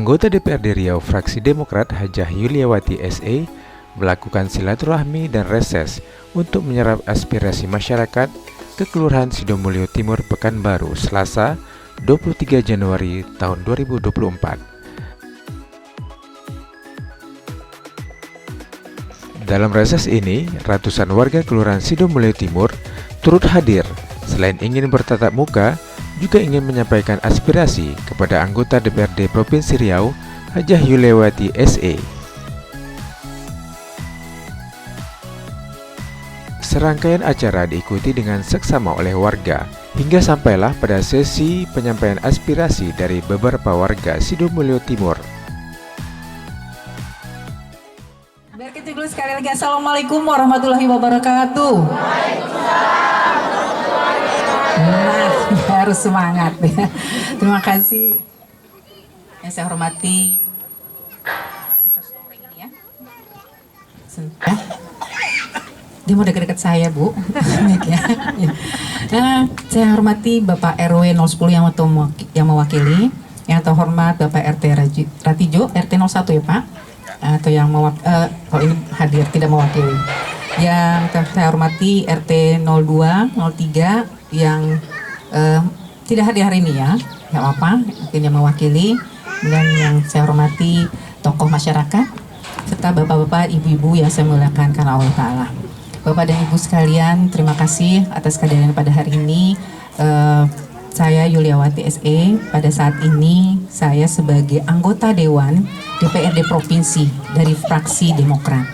Anggota DPRD Riau fraksi Demokrat Hajah Yuliawati SE melakukan silaturahmi dan reses untuk menyerap aspirasi masyarakat ke Kelurahan Sidomulyo Timur, Pekanbaru, Selasa 23 Januari tahun 2024. Dalam reses ini, ratusan warga Kelurahan Sidomulyo Timur turut hadir. Selain ingin bertatap muka, juga ingin menyampaikan aspirasi kepada anggota DPRD Provinsi Riau, Hajah Yuliawati SE. Serangkaian acara diikuti dengan seksama oleh warga, hingga sampailah pada sesi penyampaian aspirasi dari beberapa warga Sidomulyo Timur. Biar kita dulu sekali lagi, Assalamualaikum warahmatullahi wabarakatuh. Harus semangat ya. Terima kasih yang saya hormati. Kita story ini ya. Dia mau dekat-dekat saya, Bu. Nah, saya hormati Bapak RW 010 yang mewakili, yang terhormat Bapak RT Ratijo, RT 01 ya Pak, atau yang kalau ini hadir tidak mewakili. Yang saya hormati RT 02, 03 yang tidak hadir hari ini ya, nggak apa-apa, mungkin yang mewakili. Dan yang saya hormati tokoh masyarakat serta bapak-bapak, ibu-ibu yang saya muliakan karena Allah Ta'ala. Bapak dan Ibu sekalian, terima kasih atas kehadiran pada hari ini. Saya Yuliawati SE, pada saat ini saya sebagai anggota Dewan DPRD Provinsi dari fraksi Demokrat.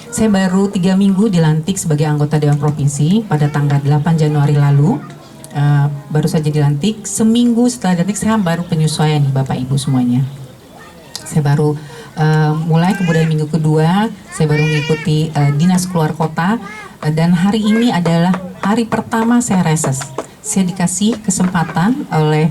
Saya baru 3 minggu dilantik sebagai anggota Dewan Provinsi pada tanggal 8 Januari lalu. Baru saja dilantik, seminggu setelah dilantik saya baru penyesuaian nih Bapak Ibu semuanya. Saya baru mulai, kemudian minggu kedua saya baru mengikuti dinas keluar kota, dan hari ini adalah hari pertama saya reses. Saya dikasih kesempatan oleh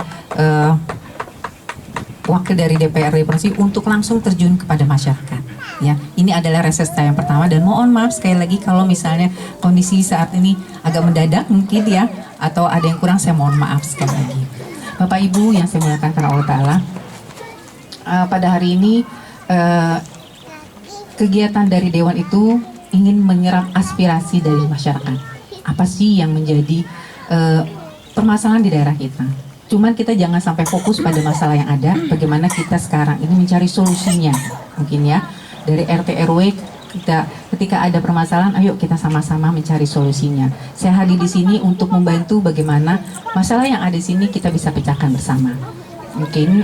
wakil dari DPRD Provinsi untuk langsung terjun kepada masyarakat. Ya, ini adalah reses saya yang pertama, dan mohon maaf sekali lagi kalau misalnya kondisi saat ini agak mendadak mungkin ya, atau ada yang kurang, saya mohon maaf sekali lagi. Bapak Ibu yang saya muliakan karena Allah Ta'ala, pada hari ini kegiatan dari Dewan itu ingin menyerap aspirasi dari masyarakat. Apa sih yang menjadi permasalahan di daerah kita? Cuman kita jangan sampai fokus pada masalah yang ada, bagaimana kita sekarang ini mencari solusinya. Mungkin ya, dari RT RW kita ketika ada permasalahan, ayo kita sama-sama mencari solusinya. Saya hadir di sini untuk membantu bagaimana masalah yang ada di sini kita bisa pecahkan bersama. Mungkin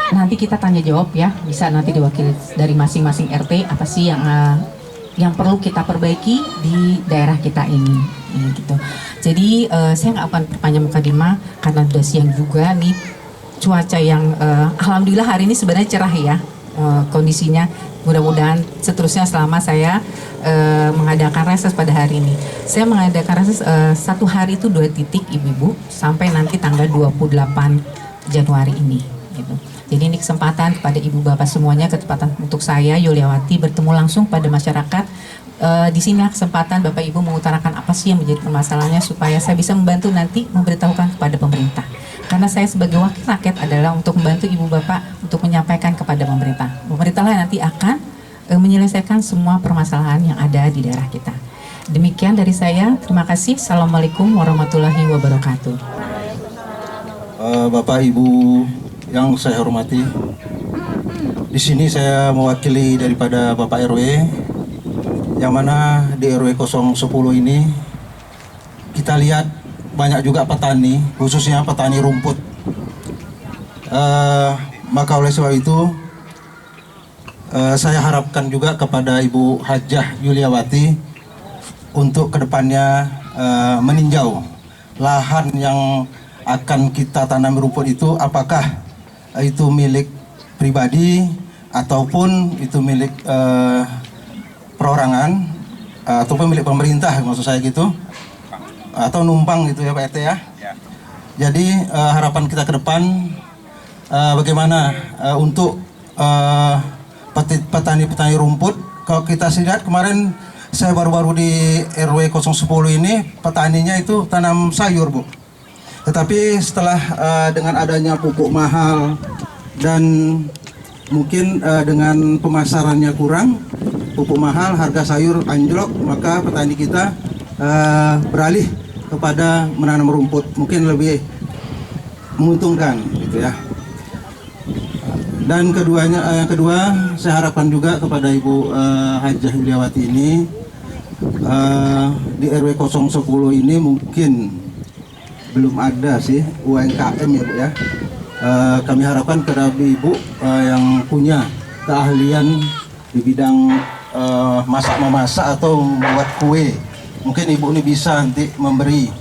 nanti kita tanya jawab ya, bisa nanti diwakili dari masing-masing RT apa sih yang perlu kita perbaiki di daerah kita ini, gitu. Jadi saya nggak akan perpanjang mukadimah karena sudah siang juga nih, cuaca yang alhamdulillah hari ini sebenarnya cerah ya kondisinya. Mudah-mudahan seterusnya selama saya mengadakan reses pada hari ini. Saya mengadakan reses 1 hari itu 2 titik ibu-ibu sampai nanti tanggal 28 Januari ini, gitu. Jadi ini kesempatan kepada ibu bapak semuanya, kesempatan untuk saya Yuliawati bertemu langsung pada masyarakat. Di sini kesempatan bapak ibu mengutarakan apa sih yang menjadi permasalahannya supaya saya bisa membantu nanti memberitahukan kepada pemerintah. Karena saya sebagai wakil rakyat adalah untuk membantu ibu bapak untuk menyampaikan kepada pemerintah. Pemerintah lah nanti akan menyelesaikan semua permasalahan yang ada di daerah kita. Demikian dari saya. Terima kasih. Assalamualaikum warahmatullahi wabarakatuh. Bapak Ibu yang saya hormati, di sini saya mewakili daripada Bapak RW, yang mana di RW 010 ini kita lihat banyak juga petani, khususnya petani rumput. Maka oleh sebab itu saya harapkan juga kepada Ibu Hajah Yuliawati untuk kedepannya meninjau lahan yang akan kita tanam rumput itu, apakah itu milik pribadi ataupun itu milik perorangan ataupun milik pemerintah, maksud saya gitu, atau numpang gitu ya Pak RT ya. Jadi harapan kita ke depan bagaimana untuk petani-petani rumput. Kalau kita lihat kemarin saya baru-baru di RW 010 ini, petaninya itu tanam sayur Bu. Tetapi setelah dengan adanya pupuk mahal, dan mungkin dengan pemasarannya kurang, pupuk mahal, harga sayur anjlok, maka petani kita beralih kepada menanam rumput, mungkin lebih menguntungkan gitu ya. Dan yang kedua saya harapkan juga kepada Ibu Hajah Yuliawati ini, di RW 010 ini mungkin belum ada sih UMKM ya Bu ya. Kami harapkan kepada Ibu yang punya keahlian di bidang masak-memasak atau membuat kue, mungkin Ibu ini bisa nanti memberi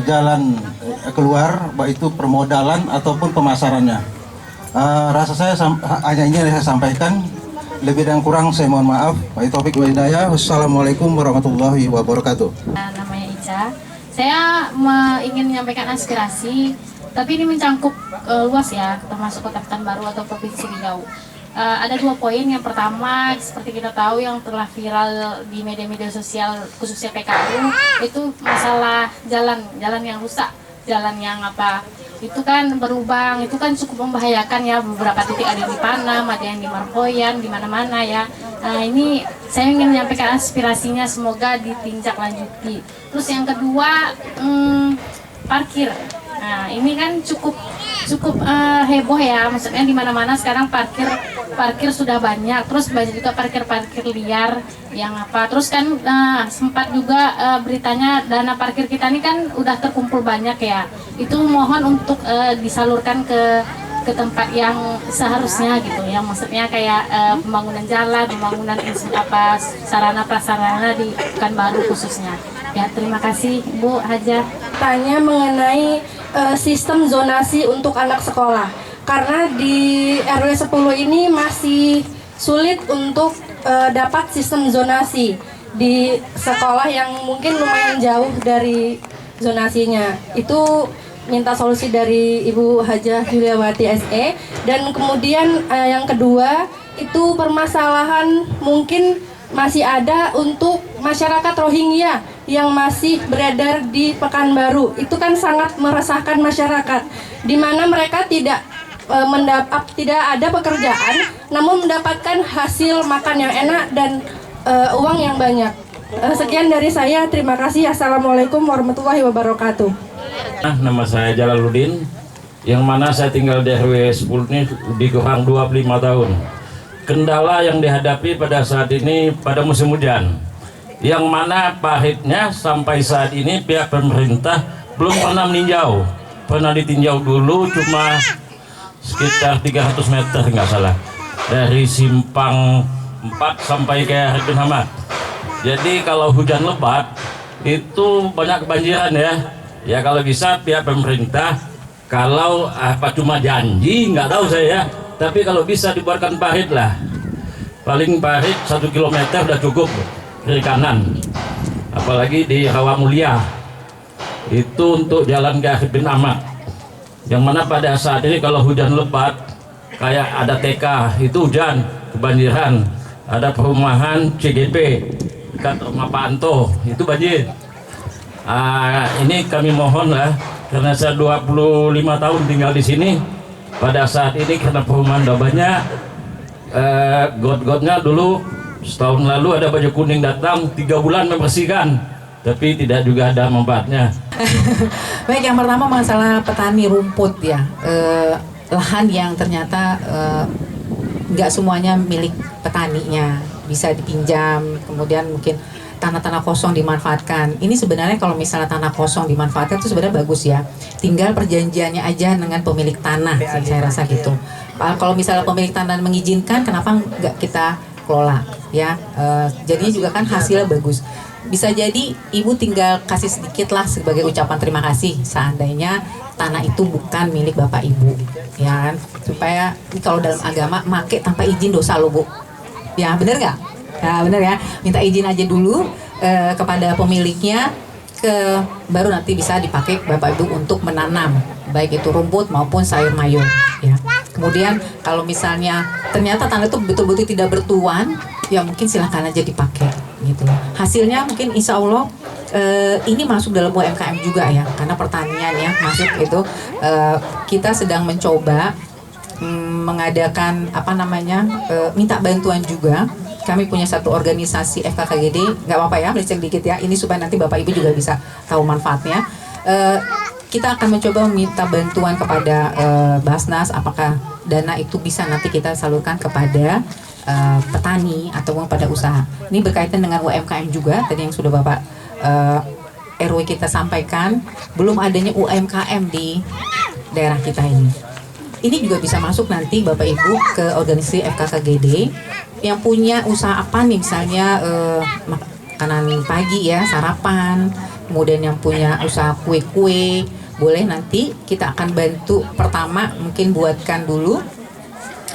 jalan keluar, baik itu permodalan ataupun pemasarannya. Rasa saya hanya ini yang saya sampaikan. Lebih dan kurang saya mohon maaf. Baik, taufik wal hidayah. Wassalamualaikum warahmatullahi wabarakatuh. Namanya Ica. Saya ingin menyampaikan aspirasi, tapi ini mencangkup luas ya, termasuk Kota Pekanbaru atau Provinsi Riau. Ada 2 poin. Yang pertama, seperti kita tahu yang telah viral di media-media sosial khususnya PKU, itu masalah jalan yang rusak, jalan yang itu kan berlubang, itu kan cukup membahayakan ya. Beberapa titik ada di Panam, ada yang di Marpoyan, di mana-mana ya. Nah, ini saya ingin menyampaikan aspirasinya, semoga ditinjak lanjuti. Terus yang kedua, parkir. Nah, ini kan cukup heboh ya, maksudnya di mana-mana sekarang parkir sudah banyak, terus banyak juga parkir liar yang terus kan sempat juga beritanya dana parkir kita ini kan udah terkumpul banyak ya, itu mohon untuk disalurkan ke tempat yang seharusnya gitu ya, maksudnya kayak pembangunan jalan, pembangunan sarana prasarana di Pekanbaru khususnya ya. Terima kasih Bu Hajah. Tanya mengenai sistem zonasi untuk anak sekolah, karena di RW 10 ini masih sulit untuk dapat sistem zonasi di sekolah yang mungkin lumayan jauh dari zonasinya. Itu minta solusi dari Ibu Hajah Yuliawati SE. Dan kemudian yang kedua itu permasalahan mungkin masih ada untuk masyarakat Rohingya yang masih beredar di Pekanbaru. Itu kan sangat meresahkan masyarakat, di mana mereka tidak ada pekerjaan, namun mendapatkan hasil makan yang enak dan uang yang banyak. Sekian dari saya, terima kasih. Assalamualaikum warahmatullahi wabarakatuh. Nama saya Jalaluddin, yang mana saya tinggal di RW 10 ini di kurang 25 tahun. Kendala yang dihadapi pada saat ini pada musim hujan, yang mana pahitnya sampai saat ini pihak pemerintah belum pernah meninjau. Pernah ditinjau dulu cuma sekitar 300 meter nggak salah, dari simpang 4 sampai ke Arifin Hamad. Jadi kalau hujan lebat itu banyak kebanjiran ya. Ya kalau bisa pihak pemerintah, kalau cuma janji nggak tahu saya, tapi kalau bisa dibuatkan parit lah, paling parit 1 kilometer udah cukup kiri kanan, apalagi di Rawa Mulia itu untuk jalan ke Arifin Ahmad, yang mana pada saat ini kalau hujan lebat kayak ada TK itu hujan kebanjiran, ada perumahan CGP dekat rumah Pak Anto itu banjir. Ini kami mohon lah, karena saya 25 tahun tinggal di sini. Pada saat ini karena perumahan udah banyak, got-gotnya dulu setahun lalu ada baju kuning datang 3 bulan membersihkan, tapi tidak juga ada manfaatnya. Baik, yang pertama masalah petani rumput ya, lahan yang ternyata nggak semuanya milik petaninya, bisa dipinjam, kemudian mungkin tanah-tanah kosong dimanfaatkan. Ini sebenarnya kalau misalnya tanah kosong dimanfaatkan itu sebenarnya bagus ya. Tinggal perjanjiannya aja dengan pemilik tanah, saya rasa gitu. Kalau misalnya pemilik tanah mengizinkan, kenapa nggak kita kelola ya? Jadinya juga kan hasilnya bagus. Bisa jadi ibu tinggal kasih sedikit lah sebagai ucapan terima kasih seandainya tanah itu bukan milik bapak ibu, ya kan? Supaya kalau dalam agama make tanpa izin dosa lo bu, ya bener nggak? Nah, bener ya, minta izin aja dulu kepada pemiliknya, baru nanti bisa dipakai bapak ibu untuk menanam, baik itu rumput maupun sayur mayur. Ya. Kemudian kalau misalnya ternyata tanah itu betul-betul tidak bertuan, ya mungkin silahkan aja dipakai. Gitu. Hasilnya mungkin insya Allah ini masuk dalam UMKM juga ya, karena pertanian ya masuk itu. Kita sedang mencoba mengadakan minta bantuan juga. Kami punya satu organisasi FKKGD, nggak apa-apa ya, melenceng dikit ya. Ini supaya nanti Bapak Ibu juga bisa tahu manfaatnya. Kita akan mencoba meminta bantuan kepada Basnas, apakah dana itu bisa nanti kita salurkan kepada petani ataupun pada usaha. Ini berkaitan dengan UMKM juga, tadi yang sudah Bapak RW kita sampaikan, belum adanya UMKM di daerah kita ini. Ini juga bisa masuk nanti Bapak Ibu ke organisasi FKKGD yang punya usaha apa nih, misalnya makanan pagi ya, sarapan, kemudian yang punya usaha kue-kue, boleh nanti kita akan bantu pertama mungkin buatkan dulu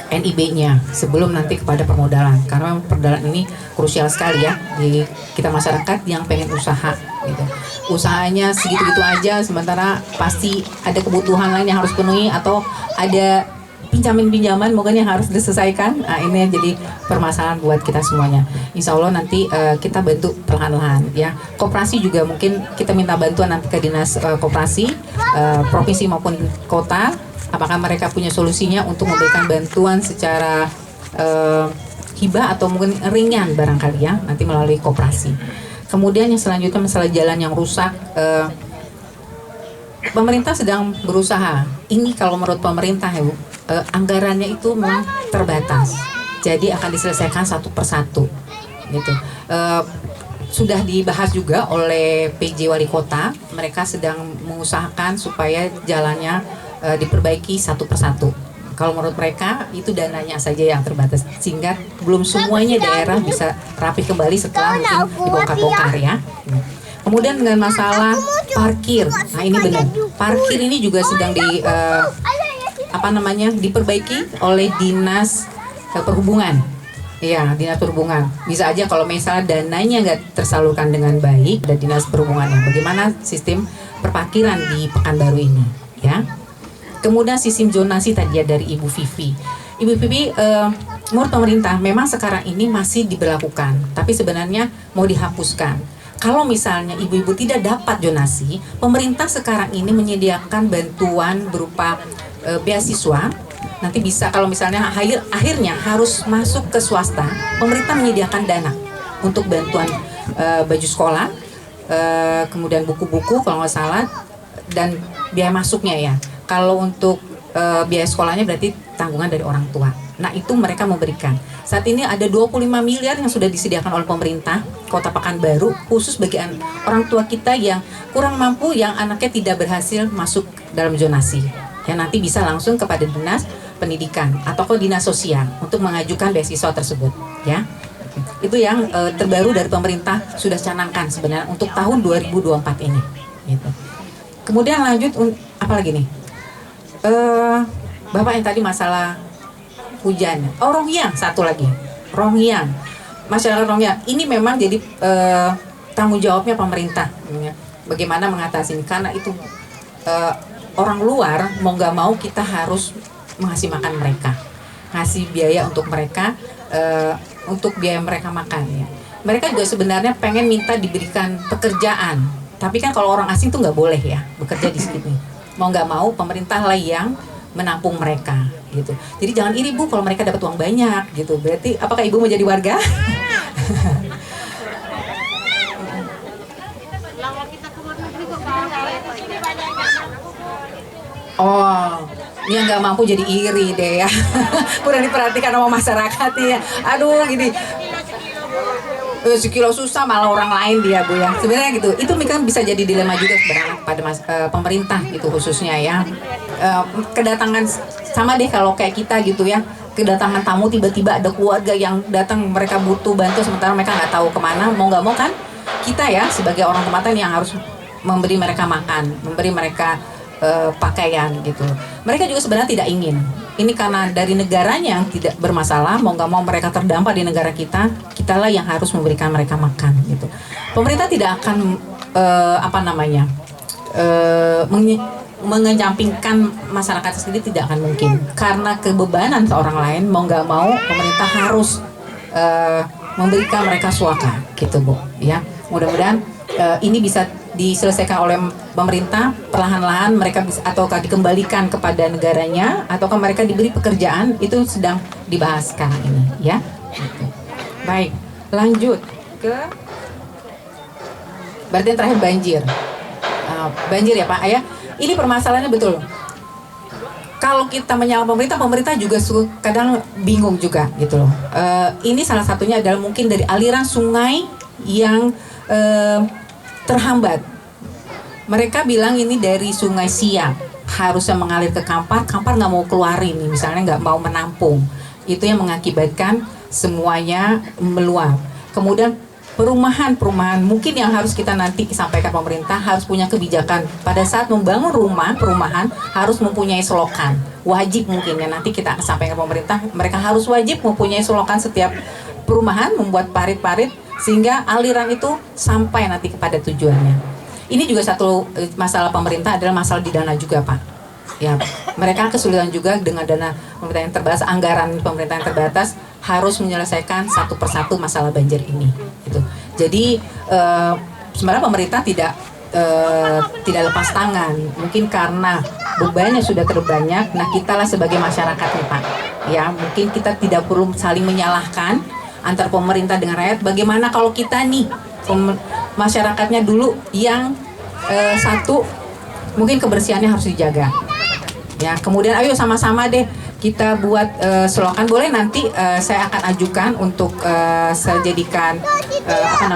NIB-nya sebelum nanti kepada permodalan, karena permodalan ini krusial sekali ya di kita masyarakat yang pengen usaha gitu. Usahanya segitu-gitu aja, sementara pasti ada kebutuhan lain yang harus penuhi atau ada pinjaman mungkin yang harus diselesaikan. Nah, ini yang jadi permasalahan buat kita semuanya. Insya Allah nanti kita bantu perlahan-lahan ya. Koperasi juga mungkin kita minta bantuan nanti ke dinas koperasi provinsi maupun kota. Apakah mereka punya solusinya untuk memberikan bantuan secara hibah atau mungkin ringan barangkali ya, nanti melalui koperasi. Kemudian yang selanjutnya masalah jalan yang rusak. Pemerintah sedang berusaha. Ini kalau menurut pemerintah ya Bu, anggarannya itu memang terbatas. Jadi akan diselesaikan satu persatu gitu. Sudah dibahas juga oleh PJ Wali Kota. Mereka sedang mengusahakan supaya jalannya diperbaiki satu persatu. Kalau menurut mereka itu dananya saja yang terbatas, sehingga belum semuanya daerah bisa rapi kembali setelah mungkin dibongkar-bongkar ya. Kemudian dengan masalah parkir, nah ini benar, parkir ini juga sedang diperbaiki oleh dinas perhubungan. Iya, dinas perhubungan. Bisa aja kalau misalnya dananya nggak tersalurkan dengan baik, ada dinas perhubungannya. Bagaimana sistem perparkiran di Pekanbaru ini, ya? Kemudian sistem zonasi tadi ya dari Ibu Vivi. Ibu Vivi, menurut pemerintah memang sekarang ini masih diberlakukan, tapi sebenarnya mau dihapuskan. Kalau misalnya ibu-ibu tidak dapat zonasi, pemerintah sekarang ini menyediakan bantuan berupa beasiswa. Nanti bisa kalau misalnya akhirnya harus masuk ke swasta, pemerintah menyediakan dana untuk bantuan baju sekolah, kemudian buku-buku kalau nggak salah, dan biaya masuknya ya. Kalau untuk biaya sekolahnya berarti tanggungan dari orang tua. Nah itu mereka memberikan. Saat ini ada 25 miliar yang sudah disediakan oleh pemerintah Kota Pekanbaru khusus bagi orang tua kita yang kurang mampu, yang anaknya tidak berhasil masuk dalam zonasi. Ya nanti bisa langsung kepada dinas pendidikan atau ke dinas sosial untuk mengajukan beasiswa tersebut. Ya itu yang terbaru dari pemerintah sudah canangkan sebenarnya untuk tahun 2024 ini. Gitu. Kemudian lanjut apa lagi nih? Bapak yang tadi masalah hujan. Oh, Rongyang satu lagi. Rongyang. Masyarakat Rongyang ini memang jadi tanggung jawabnya pemerintah. Bagaimana mengatasi ini? Karena itu orang luar mau nggak mau kita harus ngasih makan mereka, ngasih biaya untuk mereka, untuk biaya mereka makan. Ya. Mereka juga sebenarnya pengen minta diberikan pekerjaan. Tapi kan kalau orang asing tuh nggak boleh ya bekerja di sini. Mau nggak mau pemerintah lah yang menampung mereka gitu. Jadi jangan iri Bu kalau mereka dapat uang banyak gitu. Berarti apakah Ibu mau jadi warga? Oh, yang nggak mampu jadi iri deh ya. Kurang diperhatikan sama masyarakat ya. Aduh gini. Sekilo susah malah orang lain dia Bu ya. Sebenarnya gitu. Itu kan bisa jadi dilema juga sebenarnya pada pemerintah gitu khususnya ya. Kedatangan sama deh kalau kayak kita gitu ya. Kedatangan tamu tiba-tiba ada keluarga yang datang, mereka butuh bantu sementara mereka nggak tahu kemana. Mau nggak mau kan kita ya sebagai orang tempatan yang harus memberi mereka makan, memberi mereka pakaian gitu. Mereka juga sebenarnya tidak ingin. Ini karena dari negaranya yang tidak bermasalah, mau nggak mau mereka terdampak di negara kita, kitalah yang harus memberikan mereka makan gitu. Pemerintah tidak akan mengesampingkan masyarakat sendiri, tidak akan mungkin. Karena kebebanan seorang lain, mau nggak mau pemerintah harus memberikan mereka suaka gitu Bu. Ya, mudah-mudahan ini bisa diselesaikan oleh pemerintah, perlahan-lahan mereka bisa ataukah dikembalikan kepada negaranya, ataukah mereka diberi pekerjaan, itu sedang dibahas sekarang ini, ya. Baik, lanjut ke berarti yang terakhir banjir. Banjir ya Pak, ya. Ini permasalahannya betul. Kalau kita menyalahkan pemerintah juga kadang bingung juga gitu loh. Ini salah satunya adalah mungkin dari aliran sungai yang terhambat. Mereka bilang ini dari Sungai Siak harusnya mengalir ke Kampar nggak mau keluarin nih, misalnya nggak mau menampung. Itu yang mengakibatkan semuanya meluap. Kemudian perumahan mungkin yang harus kita nanti sampaikan pemerintah harus punya kebijakan pada saat membangun perumahan harus mempunyai selokan. Wajib mungkin ya nanti kita sampaikan pemerintah, mereka harus wajib mempunyai selokan setiap perumahan, membuat parit-parit sehingga aliran itu sampai nanti kepada tujuannya. Ini juga satu masalah pemerintah adalah masalah di dana juga Pak. Ya, mereka kesulitan juga dengan dana pemerintah yang terbatas, anggaran pemerintah yang terbatas harus menyelesaikan satu persatu masalah banjir ini. Gitu. Jadi sebenarnya pemerintah tidak lepas tangan. Mungkin karena bebannya sudah terlalu banyak. Nah, kitalah sebagai masyarakat nih Pak. Ya, mungkin kita tidak perlu saling menyalahkan antar pemerintah dengan rakyat. Bagaimana kalau kita nih masyarakatnya dulu yang satu mungkin kebersihannya harus dijaga. Ya, kemudian ayo sama-sama deh kita buat selokan. Boleh nanti saya akan ajukan untuk saya jadikan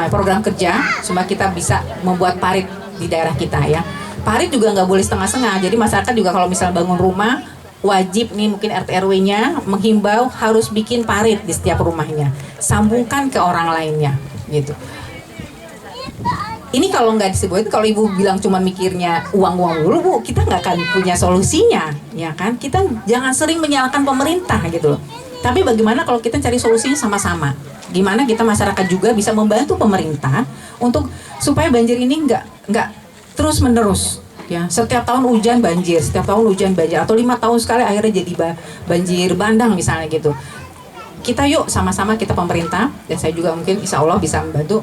program kerja supaya kita bisa membuat parit di daerah kita ya. Parit juga nggak boleh setengah-setengah. Jadi masyarakat juga kalau misal bangun rumah wajib nih mungkin RT RW-nya menghimbau harus bikin parit di setiap rumahnya. Sambungkan ke orang lainnya gitu. Ini kalau nggak disebut, kalau ibu bilang cuma mikirnya uang dulu Bu, kita nggak akan punya solusinya, ya kan? Kita jangan sering menyalahkan pemerintah gitu loh. Tapi bagaimana kalau kita cari solusinya sama-sama? Gimana kita masyarakat juga bisa membantu pemerintah untuk supaya banjir ini nggak terus menerus, ya. Setiap tahun hujan banjir, atau 5 tahun sekali akhirnya jadi banjir bandang misalnya gitu. Kita yuk sama-sama kita pemerintah dan saya juga mungkin insya Allah bisa membantu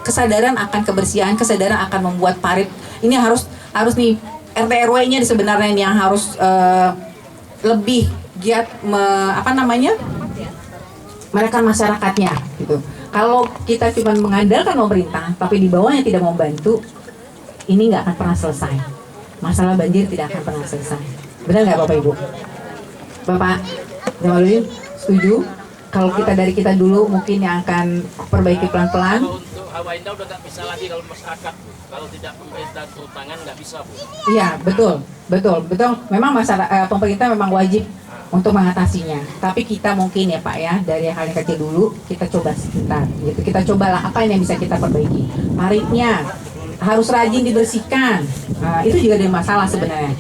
kesadaran akan kebersihan, kesadaran akan membuat parit ini harus nih RT RW-nya sebenarnya yang harus lebih giat mereka masyarakatnya gitu. Kalau kita cuma mengandalkan pemerintah tapi di bawahnya tidak mau membantu, ini nggak akan pernah selesai. Masalah banjir tidak akan pernah selesai. Benar nggak Bapak Ibu? Bapak Jamaludin setuju? Kalau kita dulu mungkin yang akan perbaiki pelan-pelan. Untuk Hawa Indah udah nggak bisa lagi kalau masyarakat, kalau tidak pemerintah turun tangan nggak bisa Bu. Iya betul. Memang pemerintah memang wajib untuk mengatasinya. Tapi kita mungkin ya Pak ya dari hal yang kecil dulu kita coba sekitar. Gitu. Kita cobalah apa yang bisa kita perbaiki. Paritnya harus rajin dibersihkan. Itu juga ada masalah sebenarnya.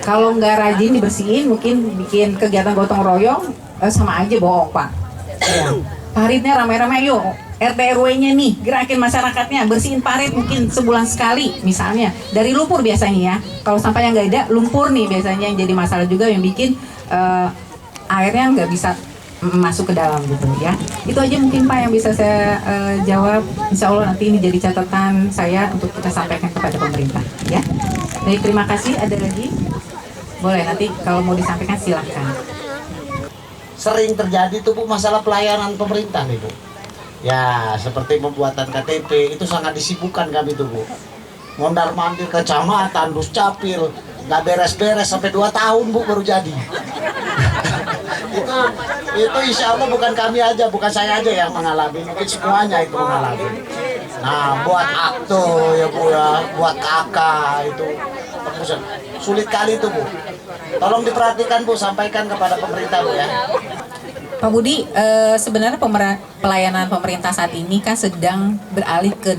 Kalau nggak rajin dibersihin, mungkin bikin kegiatan gotong royong sama aja bohong Pak. Ya. Paritnya ramai-ramai yuk. RT RW-nya nih gerakin masyarakatnya bersihin parit mungkin sebulan sekali misalnya. Dari lumpur biasanya ya. Kalau sampah yang nggak ada, lumpur nih biasanya yang jadi masalah juga yang bikin airnya nggak bisa masuk ke dalam gitu ya. Itu aja mungkin Pak yang bisa saya jawab. Insya Allah nanti ini jadi catatan saya untuk kita sampaikan kepada pemerintah ya. Baik, terima kasih. Ada lagi? Boleh nanti kalau mau disampaikan silahkan. Sering terjadi tuh Bu masalah pelayanan pemerintah nih Bu. Ya seperti pembuatan KTP itu sangat disibukkan kami tuh Bu. Mondar mandir kecamatan, Duscapil, nggak beres-beres sampai 2 tahun Bu baru jadi. itu insya Allah bukan kami aja, bukan saya aja yang mengalami, mungkin semuanya itu mengalami. Nah buat akte ya Bu ya, buat KK itu sulit kali itu Bu. Tolong diperhatikan Bu, sampaikan kepada pemerintah Bu ya. Pak Budi, sebenarnya pelayanan pemerintah saat ini kan sedang beralih ke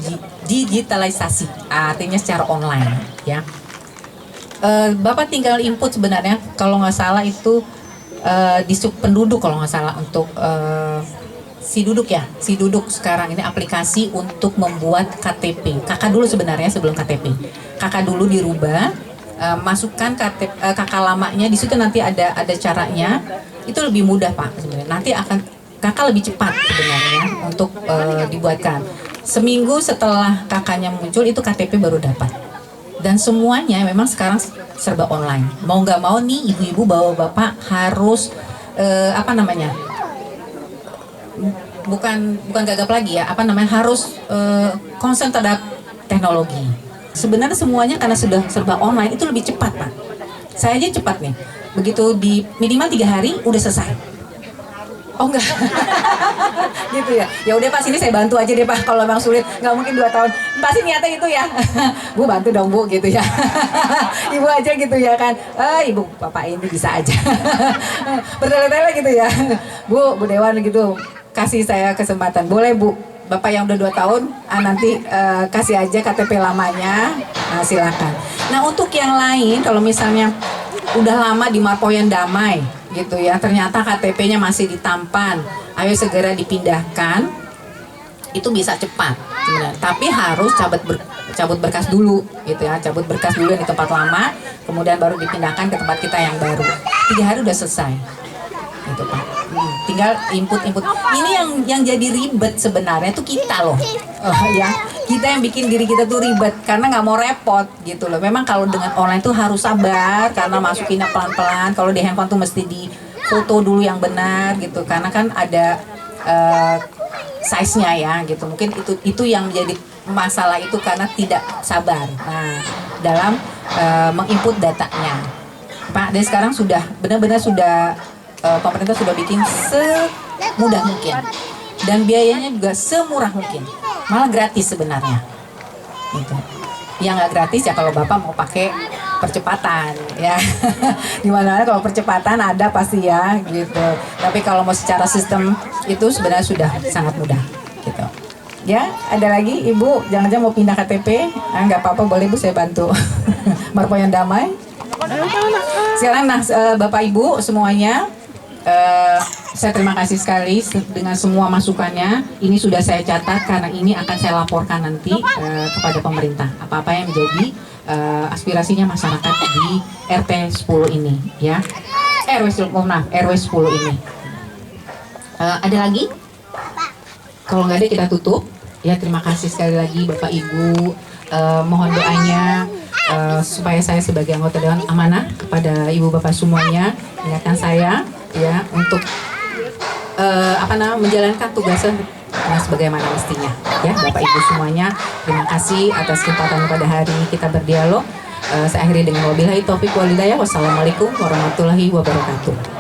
digitalisasi, artinya secara online ya. Bapak tinggal input sebenarnya kalau nggak salah itu di penduduk kalau nggak salah untuk Siduduk sekarang ini aplikasi untuk membuat KTP. Kakak dulu sebenarnya sebelum KTP. Kakak dulu dirubah, masukkan KK lamanya di situ nanti ada caranya. Itu lebih mudah Pak sebenarnya. Nanti akan kakak lebih cepat sebenarnya untuk dibuatkan. seminggu setelah kakaknya muncul itu KTP baru dapat. Dan semuanya memang sekarang serba online. Mau nggak mau nih ibu-ibu bapak harus bukan gagap lagi ya, harus concern terhadap teknologi. Sebenarnya semuanya karena sudah serba online itu lebih cepat, Pak. Saya aja cepat nih, begitu di minimal 3 hari udah selesai. Oh enggak, gitu ya. Ya udah Pak, sini saya bantu aja deh Pak. Kalau memang sulit, nggak mungkin 2 tahun. Pasti niatnya itu ya. Bu bantu dong Bu, gitu ya. Ibu aja gitu ya kan. Ibu bapak ini bisa aja. Bertele-tele gitu ya. Bu Dewan gitu. Kasih saya kesempatan. Boleh Bu, Bapak yang udah 2 tahun, nanti kasih aja KTP lamanya. Nah, silakan. Nah untuk yang lain, kalau misalnya udah lama di Marpoyan Damai gitu ya, ternyata KTP-nya masih di Tampan, ayo segera dipindahkan. Itu bisa cepat sebenarnya, tapi harus cabut berkas dulu gitu ya, cabut berkas dulu di tempat lama, kemudian baru dipindahkan ke tempat kita yang baru. 3 hari udah selesai gitu Pak. Tinggal input. Ini yang jadi ribet sebenarnya itu kita loh, ya kita yang bikin diri kita tuh ribet karena nggak mau repot gitu loh. Memang kalau dengan online tuh harus sabar karena masukinnya pelan-pelan. Kalau di handphone tuh mesti di foto dulu yang benar gitu, karena kan ada size-nya ya gitu. Mungkin itu yang menjadi masalah itu karena tidak sabar. Nah dalam menginput datanya, Pak. Dan sekarang sudah benar-benar sudah pemerintah sudah bikin semudah mungkin dan biayanya juga semurah mungkin, malah gratis sebenarnya gitu. Yang nggak gratis ya kalau Bapak mau pakai percepatan ya. Dimana kalau percepatan ada pasti ya gitu, tapi kalau mau secara sistem itu sebenarnya sudah sangat mudah gitu ya. Ada lagi Ibu, jangan-jangan mau pindah KTP? Nggak apa-apa, boleh Bu, saya bantu. Marpoyan Damai sekarang. Nah Bapak Ibu semuanya, saya terima kasih sekali dengan semua masukannya. Ini sudah saya catat karena ini akan saya laporkan nanti kepada pemerintah apa-apa yang menjadi aspirasinya masyarakat di RT 10 ini ya. RW 10 ini. Ada lagi? Kalau nggak ada kita tutup ya. Terima kasih sekali lagi Bapak Ibu, mohon doanya supaya saya sebagai anggota Dewan amanah kepada Ibu Bapak semuanya, ingatkan saya ya untuk menjalankan tugasnya sebagaimana mestinya ya. Bapak Ibu semuanya, terima kasih atas kesempatan pada hari ini kita berdialog. Saya akhiri dengan wabillahi taufiq wal hidayah. Wassalamualaikum warahmatullahi wabarakatuh.